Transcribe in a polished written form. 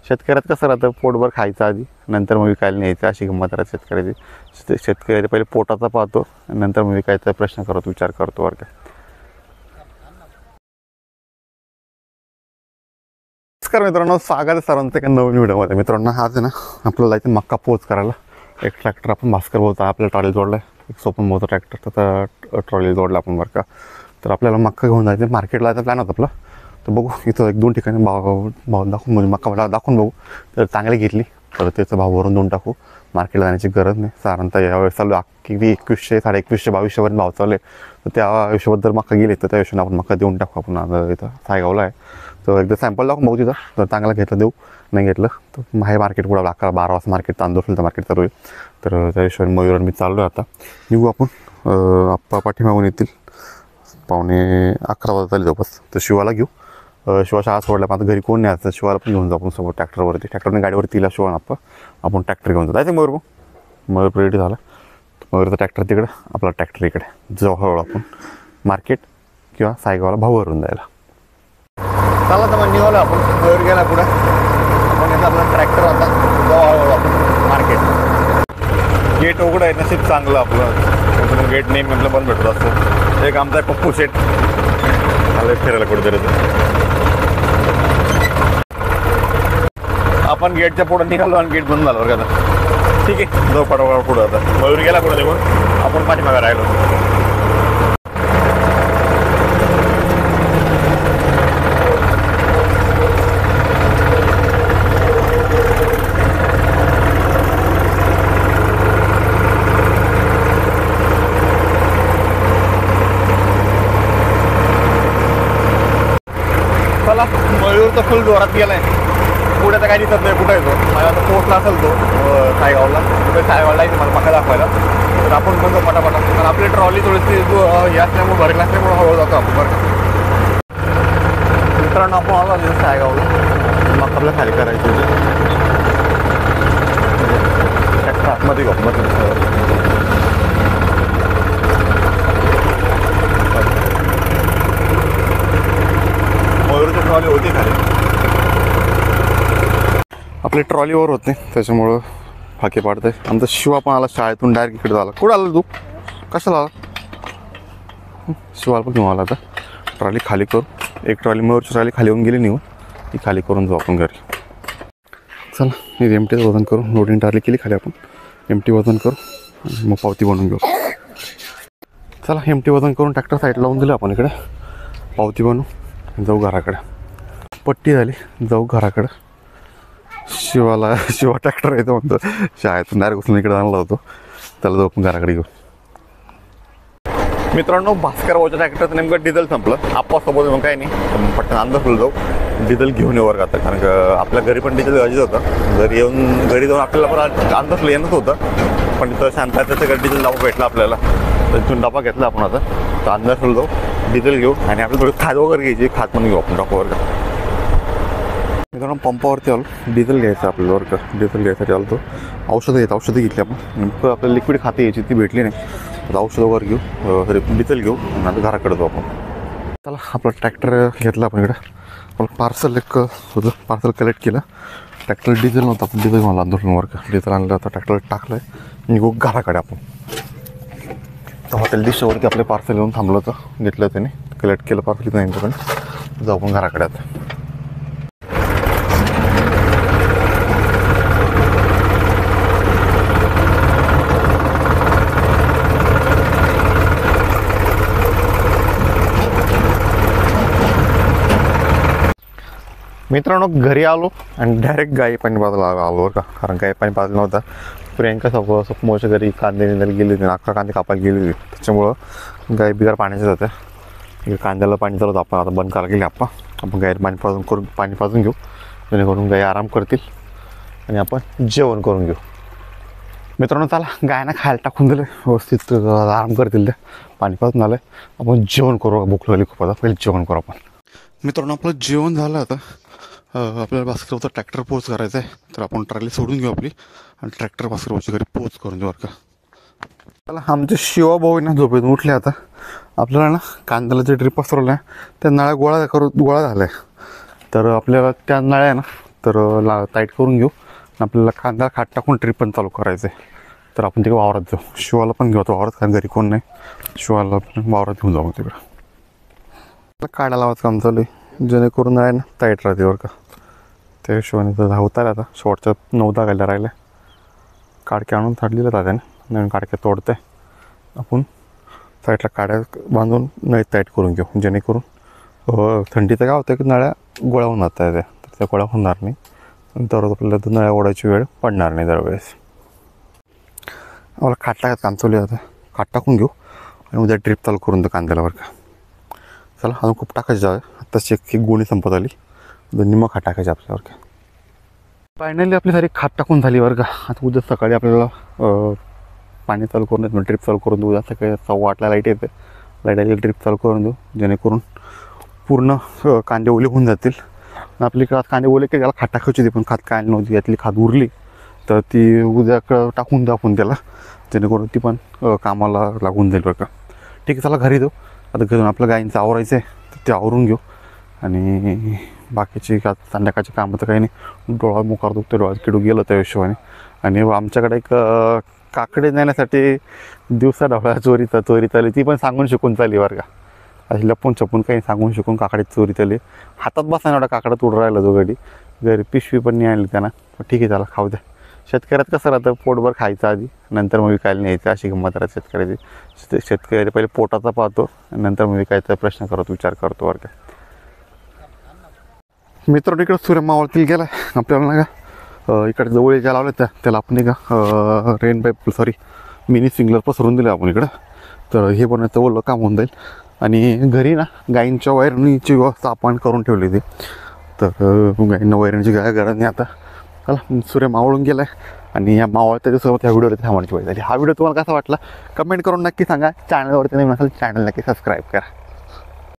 शेतकऱ्यात कसं राहतं, पोटभर खायचं आधी, नंतर मग विकायला न्यायचं, अशी गंमत राहते शेतकऱ्याची. शेतकरी पहिले पोटाचा पाहतो, नंतर मग विकायचा प्रश्न करतो, विचार करतो बरं का. नमस्कार मित्रांनो, स्वागत आहे सर्वांचं एका नवीन व्हिडिओमध्ये. मित्रांनो, आज आहे ना आपल्याला जायचं मक्का पोच करायला. एक ट्रॅक्टर आपण भास्कर बोलता आपल्याला ट्रॉली जोडला आहे, एक सोपन बोलतो ट्रॅक्टर, तर ट्रॉली जोडला आपण बरं का. तर आपल्याला मक्का घेऊन जायचं, मार्केटला जायचा प्लॅन होता आपला. तर बघू इथं 1-2 ठिकाणी भाव दाखवून, म्हणजे मक्का दाखवून बघू. तर चांगली घेतली तर त्याचा भाव वरून देऊन टाकू. मार्केटला जाण्याची गरज नाही. साधारणतः यावेळेस चालू अख्खी 2100, 2150, 2200पर्यंत भाव चालू आहे. तर त्या हिशोबात जर मक्का गेले तर त्या हिशोबाने आपण मक्का देऊन टाकू. आपण आता इथं सायगावला आहे, तर एकदा सॅम्पल दाखवून बघू तिथं. जर चांगला घेतलं देऊ, नाही घेतलं तर आहे मार्केट पुढं 11-12 वाजता मार्केट तांदूळ मार्केट चालू आहे. तर त्या हिशोबाने मयूर मी चाललो आहे. आता निघू आपण. आप्पा पाठीमागून येतील, 11:15 वाजता आले जवळपास. तर शिवाला घेऊ. शिवा शाळा सोडल्या, आता घरी कोण नाही असतं. शिवाला पण घेऊन जाऊ आपण सोबत ट्रॅक्टरवरती. ट्रॅक्टरने गाडीवरती तिला शिवा आपण ट्रॅक्टर घेऊन जायचं. मयूर रेडी झाला. मयूरचा ट्रॅक्टर तिकडं, आपला ट्रॅक्टर इकडे. जाऊ हळूहळू आपण मार्केट किंवा सायगावला भाऊ भरून जायला. चला तर मग निघालो आपण. मयूर गेला पुढे, आपण याचा आपला ट्रॅक्टर होता. जाऊ हळूहळू आपण मार्केट. गेट उघडं आहे, नशीब चांगलं आपलं. गेट नेहमी आपलं बंद भेटत असतं. एक आमचा पप्पू शेट आलं फिरायला कुठेतरी. आपण गेटच्या पुढे निघालो आणि गेट बंद झालं बरं का. ठीक आहे, जाऊ पटापट पुढं. आता मयूर गेला पुढे निघून, आपण पाठीमागे राहिलो. चला, मयूर तर फुल जोरात गेलाय. पुढे तर काही दिसत नाही कुठं येतो. मला आता पोचला असेल तो सायगावला. कुठे सायगावला आहे मला मका दाखवायला. तर आपण बघतो पटापटा. तर आपली ट्रॉली थोडीशी हे असल्यामुळे भरली असल्यामुळे हळू जातो आपण बरं. मित्रांनो, आपण आलो तिथे सायगावला. मग आपल्याला खाली करायची ट्रॅक्टर आतमध्ये घेऊ. मयूरची ट्रॉली होती खाली, आपली ट्रॉलीवर होते, त्याच्यामुळं फाके पाडते. आमचा शिवा पण आला शाळेतून डायरेक्ट इकडे झाला. कुठं आला तू, कशाला आला? शिवाला पण घेऊन आला. आता ट्रॉली खाली करू. एक ट्रॉली मयूरची ट्रॉली खाली येऊन गेली निघून, ती खाली करून जाऊ आपण घरी. चला, मी एमटीचं वजन करू. लोडिंग ट्रॉली केली खाली, आपण एमटी वजन करू आणि मग पावती बनवून घेऊ. चला, एमटी वजन करून ट्रॅक्टर साईड लावून दिलं आपण. इकडे पावती बनवू, जाऊ घराकडे. पट्टी झाली, जाऊ घराकडे. शिवा ट्रॅक्टर येतो म्हणतो शाळेतून डायरेक्ट उचलून इकडे आणला होतो. त्याला जाऊ आपण घराकडे घेऊ. मित्रांनो, भास्कर भाऊच्या ट्रॅक्टरचं नेमकं डिझेल संपलं. आप्पासोबत मग काही नाही, पटकन अंदाजला जाऊ डिझेल घेऊन येऊ. आता कारण का आपल्या घरी पण डिझेल गरजेचं होतं. घरी जाऊन आपल्याला पण अंदाजला येणंच होतं, पण तिथं शांताचं सगळं डिझेल डबा भेटला आपल्याला. तर तिथून डबा घेतला आपण. आता तर अंदाजला जाऊ, डिझेल घेऊ आणि आपल्याला थोडी खाद वगैरे घ्यायची. खाद पण घेऊ आपण डबावर का. मित्रांनो, पंपावरती आलो. डिझेल घ्यायचं आपल्याला बरं का. डिझेल घ्यायसाठी आलो. तो औषधं घेतली आपण. नेमकं आपल्याला लिक्विड खाते यायची, ती भेटली नाही. आता औषधं वगैरे घेऊ, डिझेल घेऊ आणि आता घराकडे जाऊ आपण. चला, आपला ट्रॅक्टर घेतला आपण. इकडं आपण पार्सल एक होतं, पार्सल कलेक्ट केलं. ट्रॅक्टर डिझेल नव्हतं, आपण डिझेल मला आंदोलन बरं का. डिझेल आणलं, आता ट्रॅक्टर टाकलं आहे. निघू घराकडे आपण. तर हॉटेल डिशवरती आपले पार्सल येऊन थांबलं होतं, घेतलं त्याने, कलेक्ट केलं पार्सल इथं यांच्याकडे. जाऊ आपण घराकडे आता. मित्रांनो, घरी आलो आणि डायरेक्ट गाई पाणी पाजायला आलो बरं का. कारण गाई पाणी पाजलं नव्हतं. प्रियंका मोच्या घरी कांदे गेली होती, अख्खा कांदे कापायला गेली होती. त्याच्यामुळं गाई बिगार पाण्याच्या जाते. इकडे कांद्याला पाणी चालवतं. आपण आता बंद करायला गेले आपण गाई पाणी पाजून घेऊ, जेणेकरून गाई आराम करतील आणि आपण जेवण करून घेऊ. मित्रांनो, चला, गायना खायला टाकून दिलं, व्यवस्थित आराम करतील. ते पाणी पाजून आलं, आपण जेवण करू. भूक लागली खूप. आता पहिले जेवण करू आपण. मित्रांनो, आपलं जेवण झालं. आता आपल्याला भास्करचा ट्रॅक्टर पोच करायचा आहे. तर आपण ट्रॉली सोडून घेऊ आपली आणि ट्रॅक्टर भास्करच्या घरी पोच करून देऊ बरं का. चला, आमचे शिवा भाऊ ना झोपेतून उठले. आता आपल्याला ना कांद्याला जे ड्रिप पसरवलं आहे त्या नळ्या गोळा झाल्या आहे. तर आपल्याला त्या नळ्या ना तर टाईट करून घेऊ. आपल्याला कांदा खाट टाकून ट्रिप पण चालू करायचं आहे. तर आपण तिकडे वावरात जाऊ. शिवाला पण घेऊ वावरात, कारण घरी कोण नाही. शिवाला पण वावरात घेऊन जाऊ तिकडं. काड्या लावायचं काम चालू आहे, जेणेकरून आहे ना टाईट राहते बरं का. त्या हिशोबाने तर धावता आला आता. शेवटच्या 9 गायला राहिल्या. काडके आणून थाडलेलं जाते ना, नवीन काडके तोडते. आपण साईडला काड्या बांधून नळी टाईट करून घेऊ, जेणेकरून थंडीचं काय होतं की नळ्या गोळ्या होऊन जातात त्या, तर त्या गोळ्या होणार नाही. तर आपल्याला नळ्या ओढायची वेळ पडणार नाही दरवेळेस. आम्हाला खाट टाकायचं काम चालू आहे आता. खाट टाकून घेऊ आणि उद्या ड्रिप चालू करून देऊ कांद्याला बरं का. चला अजून खूप टाकायचं जावे. आत्ताच एक गोणी संपत आली, निम्मं खाट टाकायचे आपल्यावर का. फायनली आपली सारी खाट टाकून झाली बरं का. आता उद्या सकाळी आपल्याला पाणी चालू करून देऊ, ड्रिप चालू करून देऊ. उद्या सकाळी 8:15 लाईट येते, लाईट आली ड्रिप चालू करून देऊ, जेणेकरून पूर्ण कांदे ओले होऊन जातील. आपली कांदे ओले की त्याला खाट टाकायची होती, पण खात काय नव्हती. यातली खात उरली तर ती उद्या टाकून द्या आपण त्याला, जेणेकरून ती पण कामाला लागून जाईल बरं का. ठीक आहे, चला घरी देऊ. आता घरून आपलं गायींचं आवरायचं आहे, तर ते आवरून घेऊ. आणि बाकीची संध्याकाळची कामं तर काही नाही. डोळा मुकार दुखतो, डोळ्यात किडू गेलं त्या हिशोबाने. आणि आमच्याकडे एक काकडे नेण्यासाठी दिवसा ढवळा चोरी चालली, ती पण सांगून शिकून चालली बरं का. अशी लपून छपून काही सांगून शिकून काकडी चोरी चालली. हातात बसा एवढा काकडा तोडून राहिला जो गडी. घरी पिशवी पण नाही आणली त्यांना. ठीक आहे, त्याला खाऊ द्या. शेतकऱ्यात कसं राहतं, पोटभर खायचं आधी, नंतर मग विकायला न्यायचं, अशी गंमत राहते शेतकऱ्याची. शेतकरी पहिले पोटाचा पाहतो, नंतर मग विकायचा प्रश्न करतो, विचार करतो बरं का. मित्रांनो इकडं सूर्य मावळतील गेला आपल्याला नाही का. इकडे जवळ ज्या लावल्या त्याला आपण नाही का रेन पाईप मिनी स्प्रिंकलर पसरून दिलं आपण इकडं. तर हे बनायचं ओलं काम होऊन जाईल. आणि घरी ना गाईंच्या वैरणीची व्यवस्था आपण करून ठेवली होती. तर गाईंना वैरणीची काय गरज नाही आता. चला सूर्य मावळून गेला आहे, आणि या मावळत्या दिवसावर ह्या व्हिडिओवरती थांबण्याची वेळ झाली. हा व्हिडिओ तुम्हाला कसा वाटला कमेंट करून नक्की सांगा. चॅनलवरती नवीन असेल चॅनल नक्की सबस्क्राईब करा.